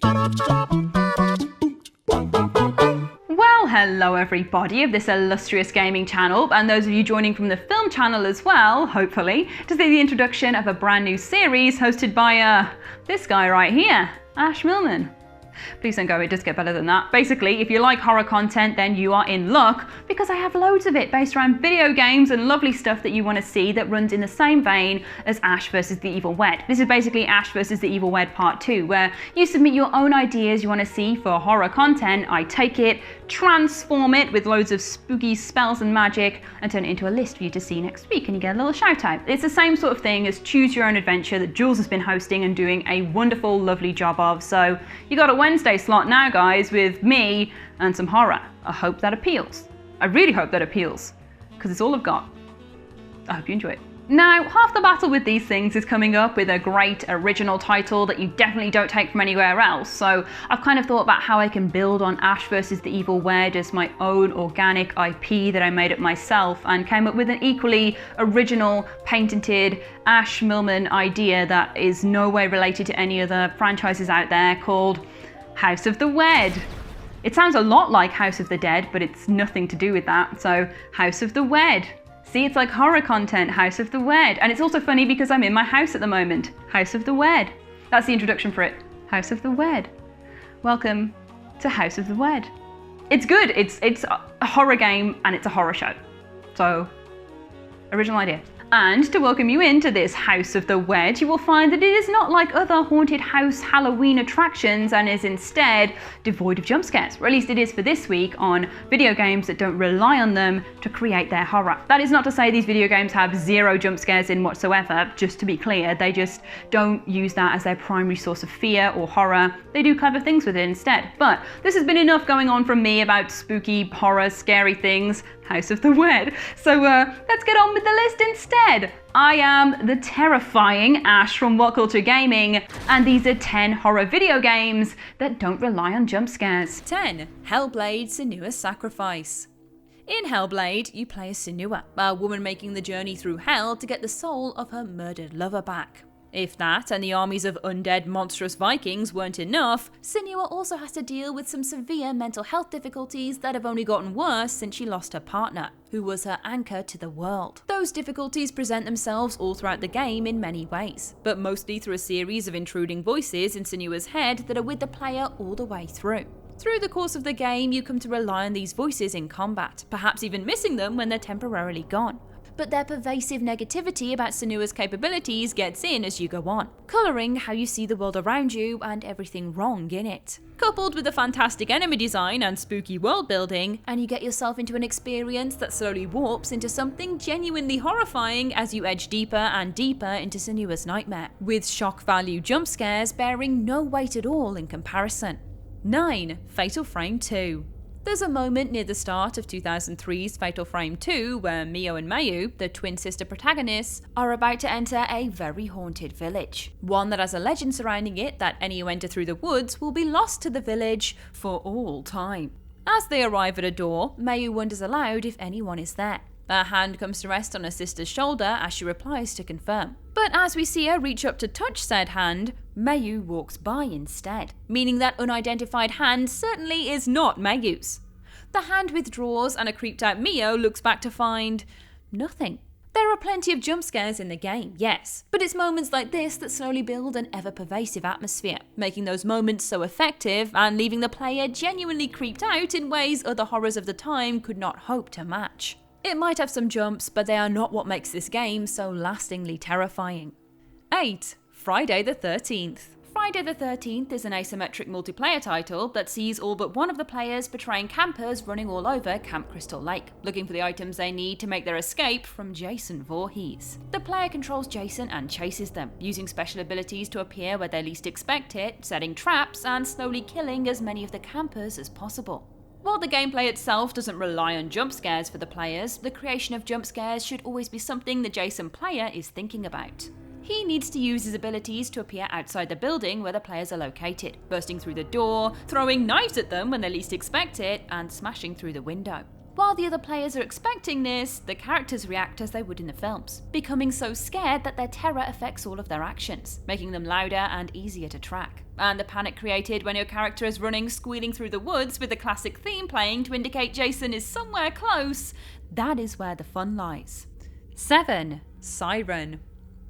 Well, hello everybody of this illustrious gaming channel, and those of you joining from the film channel as well, hopefully, to see the introduction of a brand new series hosted by this guy right here, Ash Millman. Please don't go, it does get better than that. Basically, if you like horror content, then you are in luck, because I have loads of it based around video games and lovely stuff that you want to see that runs in the same vein as Ash vs. the Evil Wed. This is basically Ash vs. the Evil Wed Part 2, where you submit your own ideas you want to see for horror content, I take it, transform it with loads of spooky spells and magic, and turn it into a list for you to see next week, and you get a little shout out. It's the same sort of thing as Choose Your Own Adventure that Jules has been hosting and doing a wonderful, lovely job of, so you got a Wednesday slot now, guys, with me and some horror. I hope that appeals. I really hope that appeals, because it's all I've got. I hope you enjoy it. Now, half the battle with these things is coming up with a great original title that you definitely don't take from anywhere else, so I've kind of thought about how I can build on Ash vs. the Evil Wed as my own organic IP that I made up myself, and came up with an equally original, patented Ash Millman idea that is no way related to any other franchises out there, called House of the Wed. It sounds a lot like House of the Dead, but it's nothing to do with that, so House of the Wed. See, it's like horror content, House of the Wed. And it's also funny because I'm in my house at the moment. House of the Wed. That's the introduction for it. House of the Wed. Welcome to House of the Wed. It's good. It's a horror game and it's a horror show. So, original idea. And to welcome you into this House of the Wed, you will find that it is not like other haunted house Halloween attractions and is instead devoid of jump scares, or at least it is for this week on video games that don't rely on them to create their horror. That is not to say these video games have zero jump scares in whatsoever, just to be clear, they just don't use that as their primary source of fear or horror. They do clever things with it instead. But this has been enough going on from me about spooky, horror, scary things. House of the Wed. So let's get on with the list instead. I am the terrifying Ash from WhatCulture Gaming, and these are 10 horror video games that don't rely on jump scares. 10. Hellblade: Senua's Sacrifice. In Hellblade, you play as Senua, a woman making the journey through hell to get the soul of her murdered lover back. If that and the armies of undead monstrous Vikings weren't enough, Senua also has to deal with some severe mental health difficulties that have only gotten worse since she lost her partner, who was her anchor to the world. Those difficulties present themselves all throughout the game in many ways, but mostly through a series of intruding voices in Senua's head that are with the player all the way through. Through the course of the game, you come to rely on these voices in combat, perhaps even missing them when they're temporarily gone. But their pervasive negativity about Senua's capabilities gets in as you go on, colouring how you see the world around you and everything wrong in it. Coupled with the fantastic enemy design and spooky world building, and you get yourself into an experience that slowly warps into something genuinely horrifying as you edge deeper and deeper into Senua's nightmare, with shock value jump scares bearing no weight at all in comparison. 9. Fatal Frame 2. There's a moment near the start of 2003's Fatal Frame 2 where Mio and Mayu, the twin sister protagonists, are about to enter a very haunted village. One that has a legend surrounding it that any who enter through the woods will be lost to the village for all time. As they arrive at a door, Mayu wonders aloud if anyone is there. Her hand comes to rest on her sister's shoulder as she replies to confirm. But as we see her reach up to touch said hand, Mayu walks by instead, meaning that unidentified hand certainly is not Mayu's. The hand withdraws and a creeped out Mio looks back to find nothing. There are plenty of jump scares in the game, yes, but it's moments like this that slowly build an ever-pervasive atmosphere, making those moments so effective and leaving the player genuinely creeped out in ways other horrors of the time could not hope to match. It might have some jumps, but they are not what makes this game so lastingly terrifying. 8. Friday the 13th. Friday the 13th is an asymmetric multiplayer title that sees all but one of the players portraying campers running all over Camp Crystal Lake, looking for the items they need to make their escape from Jason Voorhees. The player controls Jason and chases them, using special abilities to appear where they least expect it, setting traps and slowly killing as many of the campers as possible. While the gameplay itself doesn't rely on jump scares for the players, the creation of jump scares should always be something the Jason player is thinking about. He needs to use his abilities to appear outside the building where the players are located, bursting through the door, throwing knives at them when they least expect it, and smashing through the window. While the other players are expecting this, the characters react as they would in the films, becoming so scared that their terror affects all of their actions, making them louder and easier to track. And the panic created when your character is running squealing through the woods with the classic theme playing to indicate Jason is somewhere close, that is where the fun lies. 7. Siren.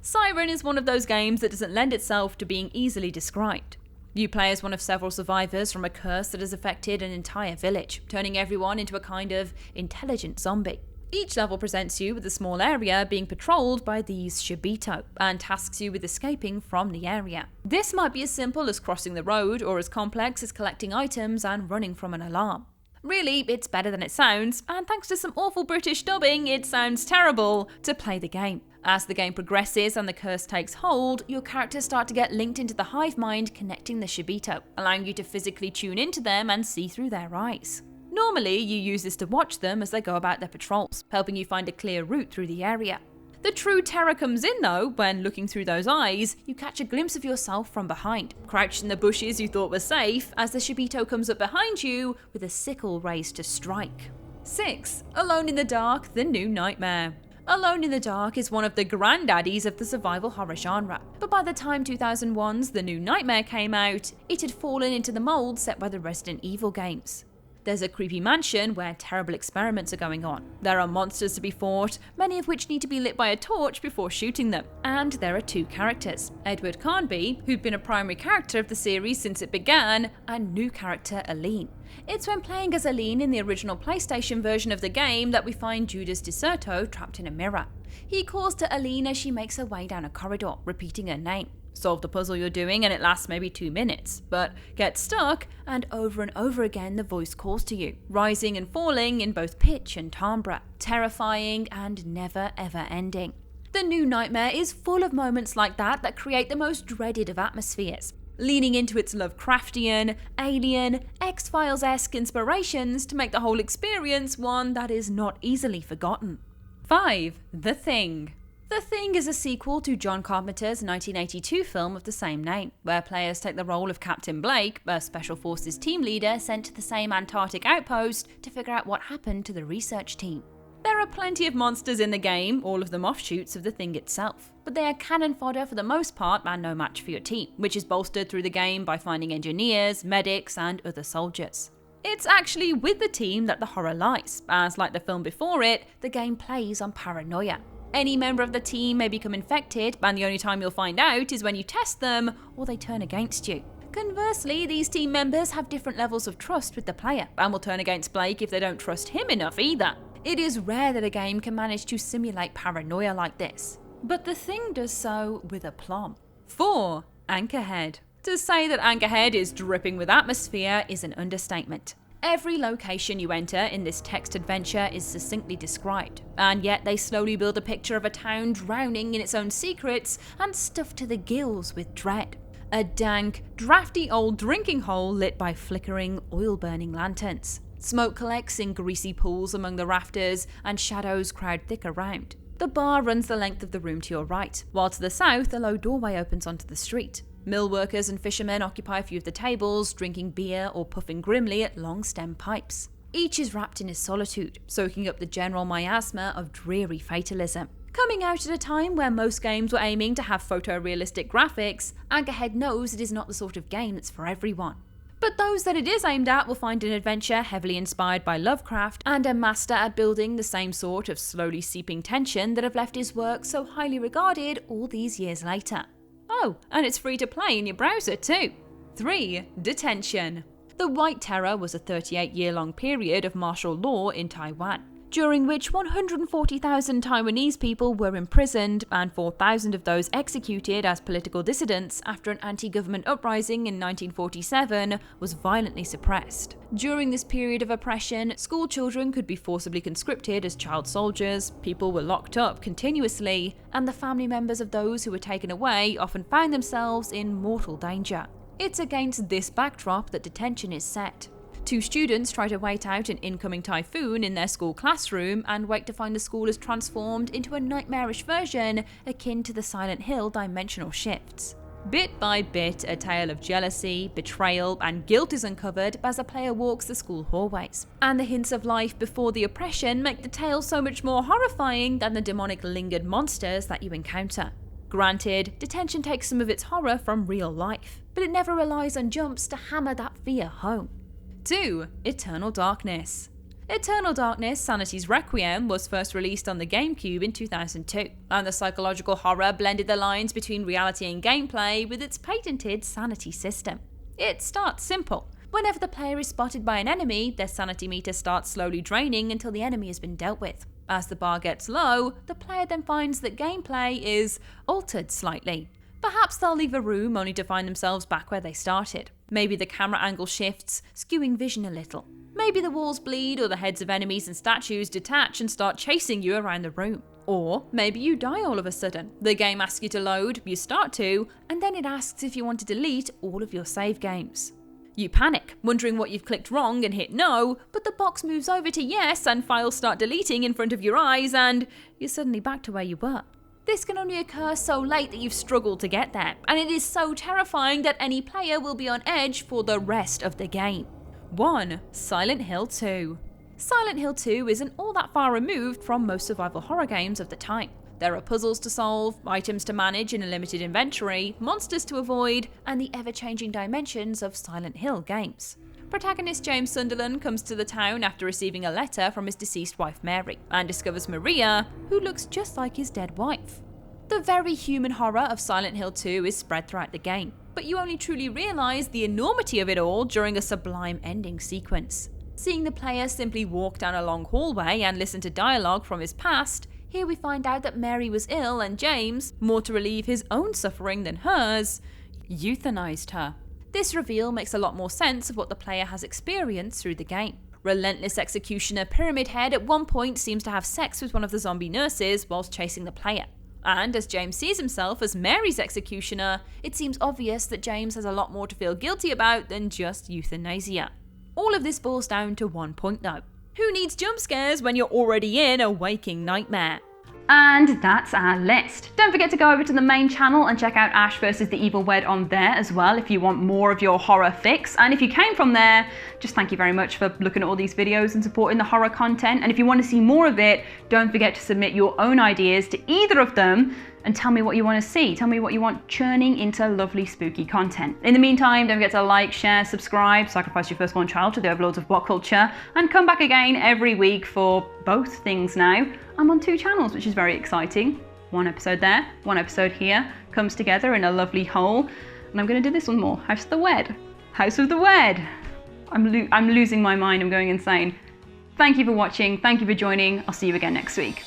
Siren is one of those games that doesn't lend itself to being easily described. You play as one of several survivors from a curse that has affected an entire village, turning everyone into a kind of intelligent zombie. Each level presents you with a small area being patrolled by these Shibito, and tasks you with escaping from the area. This might be as simple as crossing the road, or as complex as collecting items and running from an alarm. Really, it's better than it sounds, and thanks to some awful British dubbing, it sounds terrible to play the game. As the game progresses and the curse takes hold, your characters start to get linked into the hive mind connecting the Shibito, allowing you to physically tune into them and see through their eyes. Normally, you use this to watch them as they go about their patrols, helping you find a clear route through the area. The true terror comes in though, when looking through those eyes, you catch a glimpse of yourself from behind, crouched in the bushes you thought were safe, as the Shibito comes up behind you with a sickle raised to strike. 6. Alone in the Dark, the New Nightmare. Alone in the Dark is one of the granddaddies of the survival horror genre, but by the time 2001's The New Nightmare came out, it had fallen into the mold set by the Resident Evil games. There's a creepy mansion where terrible experiments are going on. There are monsters to be fought, many of which need to be lit by a torch before shooting them. And there are 2 characters, Edward Carnby, who'd been a primary character of the series since it began, and new character Aline. It's when playing as Aline in the original PlayStation version of the game that we find Judas DeSerto trapped in a mirror. He calls to Aline as she makes her way down a corridor, repeating her name. Solve the puzzle you're doing and it lasts maybe 2 minutes, but get stuck and over again the voice calls to you, rising and falling in both pitch and timbre, terrifying and never ever ending. The New Nightmare is full of moments like that create the most dreaded of atmospheres, leaning into its Lovecraftian, Alien, X-Files-esque inspirations to make the whole experience one that is not easily forgotten. 5. The Thing. The Thing is a sequel to John Carpenter's 1982 film of the same name, where players take the role of Captain Blake, a Special Forces team leader sent to the same Antarctic outpost to figure out what happened to the research team. There are plenty of monsters in the game, all of them offshoots of The Thing itself, but they are cannon fodder for the most part and no match for your team, which is bolstered through the game by finding engineers, medics and other soldiers. It's actually with the team that the horror lies, as like the film before it, the game plays on paranoia. Any member of the team may become infected, and the only time you'll find out is when you test them or they turn against you. Conversely, these team members have different levels of trust with the player and will turn against Blake if they don't trust him enough either. It is rare that a game can manage to simulate paranoia like this, but The Thing does so with aplomb. 4. Anchorhead. To say that Anchorhead is dripping with atmosphere is an understatement. Every location you enter in this text adventure is succinctly described, and yet they slowly build a picture of a town drowning in its own secrets and stuffed to the gills with dread. A dank, drafty old drinking hole lit by flickering, oil-burning lanterns. Smoke collects in greasy pools among the rafters, and shadows crowd thick around. The bar runs the length of the room to your right, while to the south a low doorway opens onto the street. Mill workers and fishermen occupy a few of the tables, drinking beer or puffing grimly at long stem pipes. Each is wrapped in his solitude, soaking up the general miasma of dreary fatalism. Coming out at a time where most games were aiming to have photorealistic graphics, Anchorhead knows it is not the sort of game that's for everyone. But those that it is aimed at will find an adventure heavily inspired by Lovecraft and a master at building the same sort of slowly seeping tension that have left his work so highly regarded all these years later. Oh, and it's free to play in your browser too. 3. Detention. The White Terror was a 38-year-long period of martial law in Taiwan, during which 140,000 Taiwanese people were imprisoned and 4,000 of those executed as political dissidents after an anti-government uprising in 1947 was violently suppressed. During this period of oppression, school children could be forcibly conscripted as child soldiers, people were locked up continuously, and the family members of those who were taken away often found themselves in mortal danger. It's against this backdrop that Detention is set. 2 students try to wait out an incoming typhoon in their school classroom and wait to find the school is transformed into a nightmarish version akin to the Silent Hill dimensional shifts. Bit by bit, a tale of jealousy, betrayal, and guilt is uncovered as the player walks the school hallways. And the hints of life before the oppression make the tale so much more horrifying than the demonic lingered monsters that you encounter. Granted, Detention takes some of its horror from real life, but it never relies on jumps to hammer that fear home. 2. Eternal Darkness. Eternal Darkness, Sanity's Requiem, was first released on the GameCube in 2002, and the psychological horror blended the lines between reality and gameplay with its patented sanity system. It starts simple. Whenever the player is spotted by an enemy, their sanity meter starts slowly draining until the enemy has been dealt with. As the bar gets low, the player then finds that gameplay is altered slightly. Perhaps they'll leave a room only to find themselves back where they started. Maybe the camera angle shifts, skewing vision a little. Maybe the walls bleed or the heads of enemies and statues detach and start chasing you around the room. Or maybe you die all of a sudden. The game asks you to load, you start to, and then it asks if you want to delete all of your save games. You panic, wondering what you've clicked wrong and hit no, but the box moves over to yes and files start deleting in front of your eyes and you're suddenly back to where you were. This can only occur so late that you've struggled to get there, and it is so terrifying that any player will be on edge for the rest of the game. 1. Silent Hill 2. Silent Hill 2 isn't all that far removed from most survival horror games of the time. There are puzzles to solve, items to manage in a limited inventory, monsters to avoid, and the ever-changing dimensions of Silent Hill games. Protagonist James Sunderland comes to the town after receiving a letter from his deceased wife Mary, and discovers Maria, who looks just like his dead wife. The very human horror of Silent Hill 2 is spread throughout the game, but you only truly realise the enormity of it all during a sublime ending sequence. Seeing the player simply walk down a long hallway and listen to dialogue from his past, here we find out that Mary was ill and James, more to relieve his own suffering than hers, euthanized her. This reveal makes a lot more sense of what the player has experienced through the game. Relentless executioner Pyramid Head at one point seems to have sex with one of the zombie nurses whilst chasing the player. And as James sees himself as Mary's executioner, it seems obvious that James has a lot more to feel guilty about than just euthanasia. All of this boils down to one point though. Who needs jump scares when you're already in a waking nightmare? And that's our list. Don't forget to go over to the main channel and check out Ash vs. the Evil Wed on there as well if you want more of your horror fix. And if you came from there, just thank you very much for looking at all these videos and supporting the horror content. And if you want to see more of it, don't forget to submit your own ideas to either of them and tell me what you want to see. Tell me what you want churning into lovely spooky content. In the meantime, don't forget to like, share, subscribe, sacrifice your firstborn child to the overlords of WhatCulture, and come back again every week for both things now. I'm on 2 channels, which is very exciting. 1 episode there, 1 episode here, comes together in a lovely whole. And I'm going to do this one more. House of the Wed. House of the Wed. I'm losing my mind. I'm going insane. Thank you for watching. Thank you for joining. I'll see you again next week.